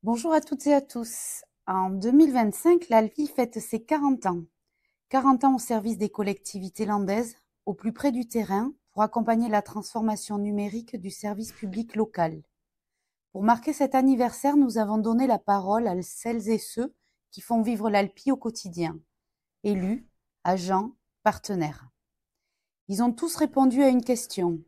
Bonjour à toutes et à tous. En 2025, l'ALPI fête ses 40 ans. 40 ans au service des collectivités landaises, au plus près du terrain, pour accompagner la transformation numérique du service public local. Pour marquer cet anniversaire, nous avons donné la parole à celles et ceux qui font vivre l'ALPI au quotidien. Élus, agents, partenaires. Ils ont tous répondu à une question.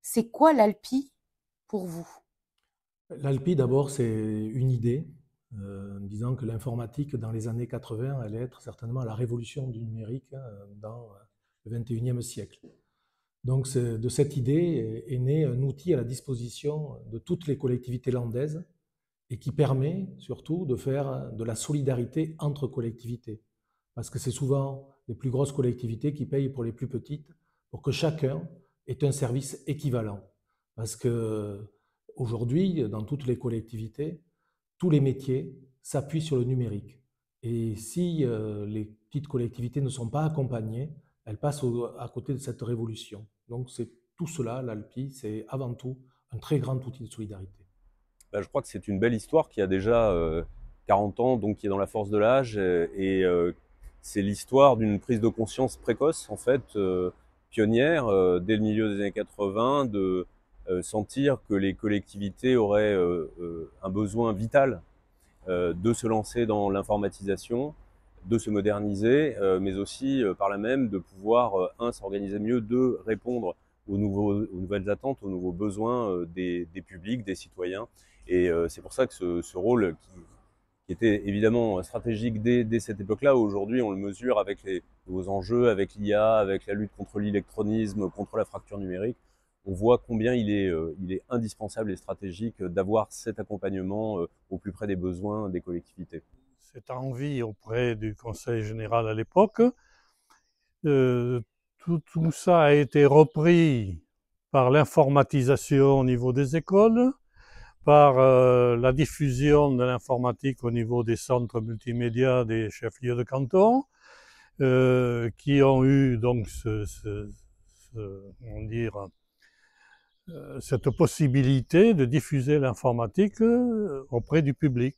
C'est quoi l'ALPI pour vous? L'ALPI, d'abord, c'est une idée, disant que l'informatique, dans les années 80, allait être certainement la révolution du numérique dans le 21e siècle. Donc, de cette idée est né un outil à la disposition de toutes les collectivités landaises et qui permet surtout de faire de la solidarité entre collectivités. Parce que c'est souvent les plus grosses collectivités qui payent pour les plus petites, pour que chacun ait un service équivalent. Parce que aujourd'hui, dans toutes les collectivités, tous les métiers s'appuient sur le numérique. Et si les petites collectivités ne sont pas accompagnées, elles passent à côté de cette révolution. Donc c'est tout cela, l'ALPI, c'est avant tout un très grand outil de solidarité. Je crois que c'est une belle histoire qui a déjà 40 ans, donc qui est dans la force de l'âge. C'est l'histoire d'une prise de conscience précoce, en fait, pionnière, dès le milieu des années 80, de sentir que les collectivités auraient un besoin vital de se lancer dans l'informatisation, de se moderniser, mais aussi par là même de pouvoir, s'organiser mieux, deux, répondre aux nouvelles attentes, aux nouveaux besoins des publics, des citoyens. C'est pour ça que ce rôle qui était évidemment stratégique dès cette époque-là, aujourd'hui on le mesure avec les nouveaux enjeux, avec l'IA, avec la lutte contre l'électronisme, contre la fracture numérique. On voit combien il est indispensable et stratégique d'avoir cet accompagnement au plus près des besoins des collectivités. Cette envie auprès du Conseil général à l'époque. Euh, tout ça a été repris par l'informatisation au niveau des écoles, par la diffusion de l'informatique au niveau des centres multimédia des chefs-lieux de canton, qui ont eu donc comment dire, cette possibilité de diffuser l'informatique auprès du public.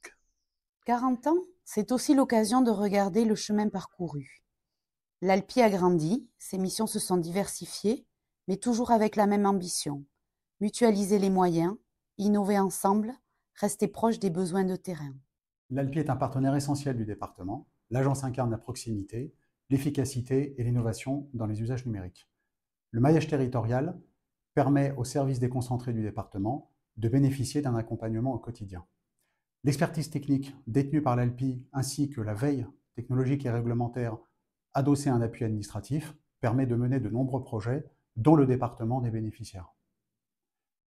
40 ans, c'est aussi l'occasion de regarder le chemin parcouru. L'ALPI a grandi, ses missions se sont diversifiées, mais toujours avec la même ambition. Mutualiser les moyens, innover ensemble, rester proche des besoins de terrain. L'ALPI est un partenaire essentiel du département. L'agence incarne la proximité, l'efficacité et l'innovation dans les usages numériques. Le maillage territorial permet aux services déconcentrés du département de bénéficier d'un accompagnement au quotidien. L'expertise technique détenue par l'ALPI ainsi que la veille technologique et réglementaire adossée à un appui administratif permet de mener de nombreux projets dont le département est bénéficiaire.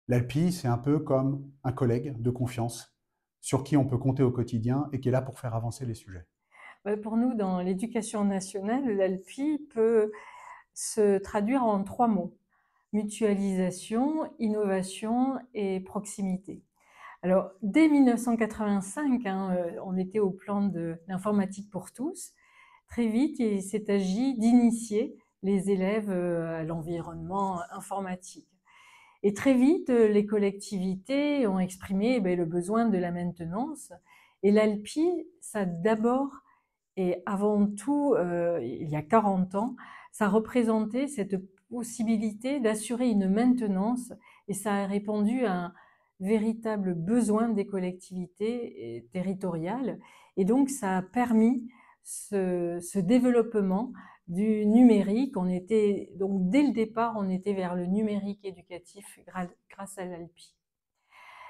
L'ALPI, c'est un peu comme un collègue de confiance sur qui on peut compter au quotidien et qui est là pour faire avancer les sujets. Pour nous, dans l'éducation nationale, l'ALPI peut se traduire en 3 mots: mutualisation, innovation et proximité. Alors, dès 1985, on était au plan de l'informatique pour tous. Très vite, il s'est agi d'initier les élèves à l'environnement informatique. Et très vite, les collectivités ont exprimé le besoin de la maintenance. Et l'ALPI, ça d'abord et avant tout, il y a 40 ans, ça représentait cette possibilité d'assurer une maintenance, et ça a répondu à un véritable besoin des collectivités territoriales. Et donc, ça a permis ce développement du numérique. On était, donc, dès le départ, on était vers le numérique éducatif grâce à l'ALPI.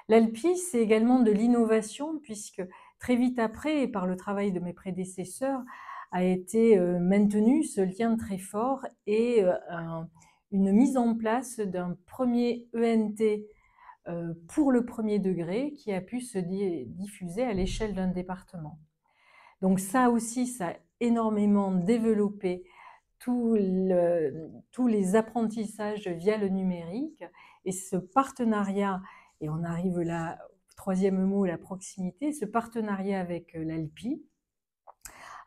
L'ALPI, c'est également de l'innovation, puisque très vite après, et par le travail de mes prédécesseurs, a été maintenu ce lien très fort et une mise en place d'un premier ENT pour le premier degré qui a pu se diffuser à l'échelle d'un département. Donc ça aussi, ça a énormément développé tous les apprentissages via le numérique, et ce partenariat, et on arrive là au troisième mot, la proximité, ce partenariat avec l'ALPI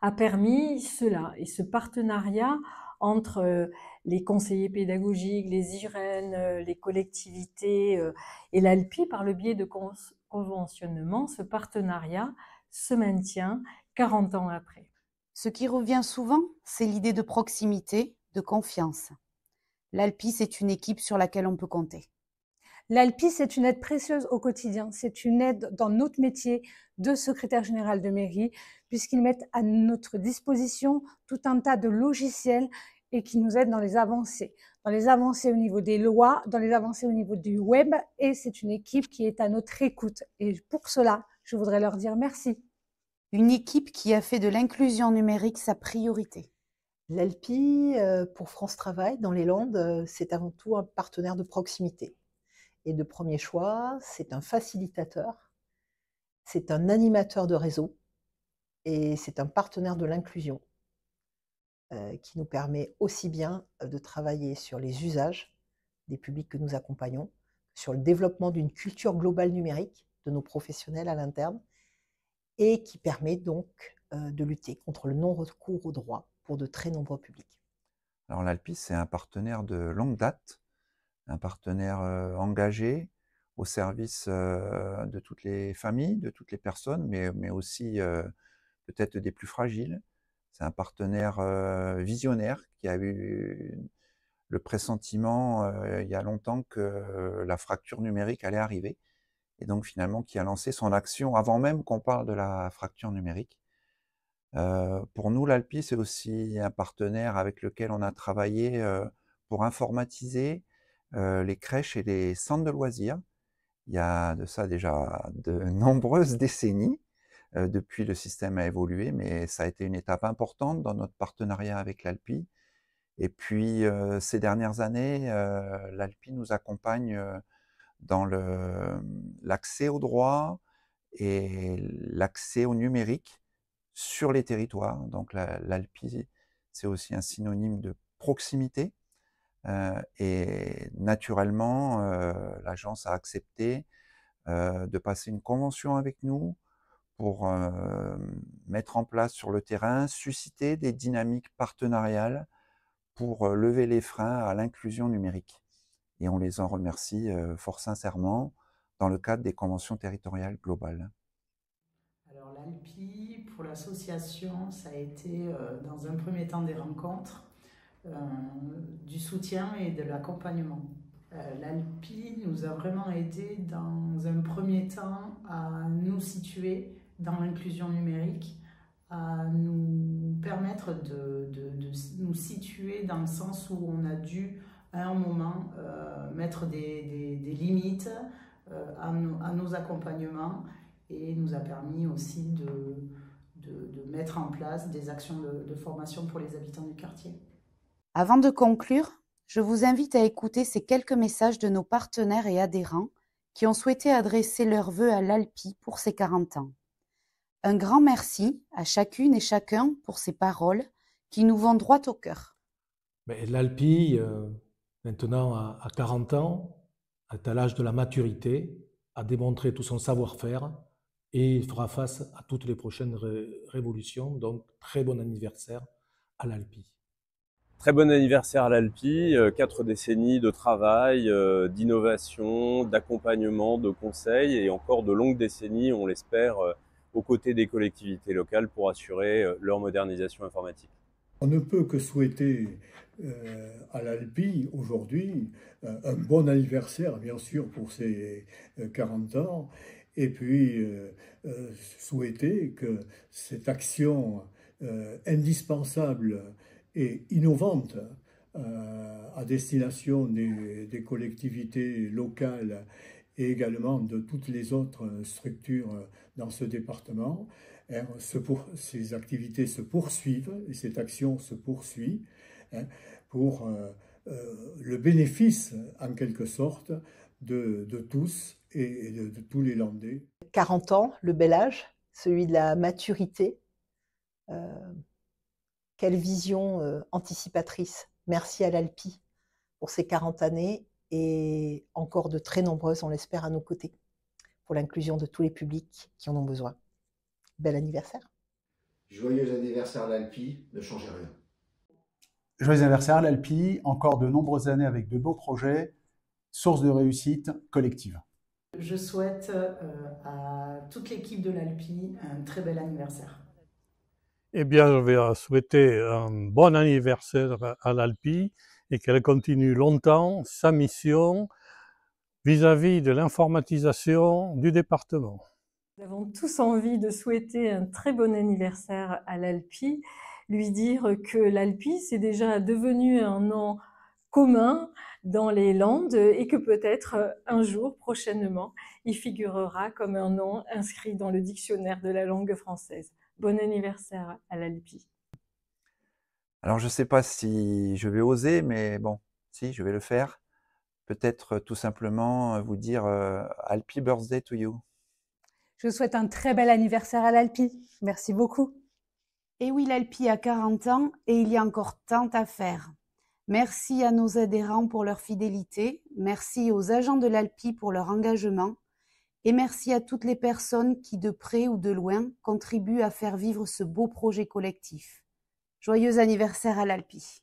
a permis cela. Et ce partenariat entre les conseillers pédagogiques, les IREN, les collectivités et l'ALPI, par le biais de conventionnement, ce partenariat se maintient 40 ans après. Ce qui revient souvent, c'est l'idée de proximité, de confiance. L'ALPI, c'est une équipe sur laquelle on peut compter. L'ALPI, c'est une aide précieuse au quotidien. C'est une aide dans notre métier de secrétaire général de mairie, puisqu'ils mettent à notre disposition tout un tas de logiciels et qui nous aident dans les avancées au niveau des lois, dans les avancées au niveau du web. Et c'est une équipe qui est à notre écoute. Et pour cela, je voudrais leur dire merci. Une équipe qui a fait de l'inclusion numérique sa priorité. L'ALPI, pour France Travail, dans les Landes, c'est avant tout un partenaire de proximité. Et de premier choix, c'est un facilitateur, c'est un animateur de réseau et c'est un partenaire de l'inclusion qui nous permet aussi bien de travailler sur les usages des publics que nous accompagnons, sur le développement d'une culture globale numérique de nos professionnels à l'interne et qui permet donc de lutter contre le non-recours aux droits pour de très nombreux publics. Alors l'ALPI, c'est un partenaire de longue date, un partenaire engagé au service de toutes les familles, de toutes les personnes, mais aussi peut-être des plus fragiles. C'est un partenaire visionnaire qui a eu le pressentiment il y a longtemps que la fracture numérique allait arriver, et donc finalement qui a lancé son action avant même qu'on parle de la fracture numérique. Pour nous, l'ALPI, c'est aussi un partenaire avec lequel on a travaillé pour informatiser les crèches et les centres de loisirs. Il y a de ça déjà de nombreuses décennies. Depuis, le système a évolué, mais ça a été une étape importante dans notre partenariat avec l'ALPI. Et puis, ces dernières années, l'ALPI nous accompagne dans l'accès au droit et l'accès au numérique sur les territoires. Donc, l'ALPI, c'est aussi un synonyme de proximité. Et naturellement, l'agence a accepté de passer une convention avec nous pour mettre en place sur le terrain, susciter des dynamiques partenariales pour lever les freins à l'inclusion numérique. Et on les en remercie fort sincèrement dans le cadre des conventions territoriales globales. Alors l'ALPI, pour l'association, ça a été dans un premier temps des rencontres, du soutien et de l'accompagnement. L'ALPI nous a vraiment aidé dans un premier temps à nous situer dans l'inclusion numérique, à nous permettre de nous situer dans le sens où on a dû à un moment mettre des limites à nos accompagnements, et nous a permis aussi de mettre en place des actions de formation pour les habitants du quartier. Avant de conclure, je vous invite à écouter ces quelques messages de nos partenaires et adhérents qui ont souhaité adresser leurs vœux à l'ALPI pour ses 40 ans. Un grand merci à chacune et chacun pour ces paroles qui nous vont droit au cœur. L'ALPI, maintenant à 40 ans, est à l'âge de la maturité, a démontré tout son savoir-faire et fera face à toutes les prochaines révolutions. Donc, très bon anniversaire à l'ALPI. Très bon anniversaire à l'ALPI, 4 décennies de travail, d'innovation, d'accompagnement, de conseils et encore de longues décennies, on l'espère, aux côtés des collectivités locales pour assurer leur modernisation informatique. On ne peut que souhaiter à l'ALPI aujourd'hui un bon anniversaire, bien sûr, pour ses 40 ans, et puis souhaiter que cette action indispensable et innovante à destination des collectivités locales et également de toutes les autres structures dans ce département, ces activités se poursuivent et cette action se poursuit pour le bénéfice, en quelque sorte, de tous et de tous les Landais. 40 ans, le bel âge, celui de la maturité. Quelle vision anticipatrice. Merci à l'ALPI pour ces 40 années et encore de très nombreuses, on l'espère, à nos côtés pour l'inclusion de tous les publics qui en ont besoin. Bel anniversaire. Joyeux anniversaire à l'ALPI, ne changez rien. Joyeux anniversaire à l'Alpi, encore de nombreuses années avec de beaux projets, source de réussite collective. Je souhaite à toute l'équipe de l'Alpi un très bel anniversaire. Eh bien, je vais souhaiter un bon anniversaire à l'Alpi et qu'elle continue longtemps sa mission vis-à-vis de l'informatisation du département. Nous avons tous envie de souhaiter un très bon anniversaire à l'Alpi, lui dire que l'Alpi, c'est déjà devenu un nom commun dans les Landes et que peut-être un jour, prochainement, il figurera comme un nom inscrit dans le dictionnaire de la langue française. Bon anniversaire à l'Alpi. Alors, je ne sais pas si je vais oser, mais bon, si, je vais le faire. Peut-être tout simplement vous dire Alpi birthday to you. Je souhaite un très bel anniversaire à l'Alpi. Merci beaucoup. Et oui, l'Alpi a 40 ans et il y a encore tant à faire. Merci à nos adhérents pour leur fidélité, merci aux agents de l'Alpi pour leur engagement et merci à toutes les personnes qui, de près ou de loin, contribuent à faire vivre ce beau projet collectif. Joyeux anniversaire à l'Alpi.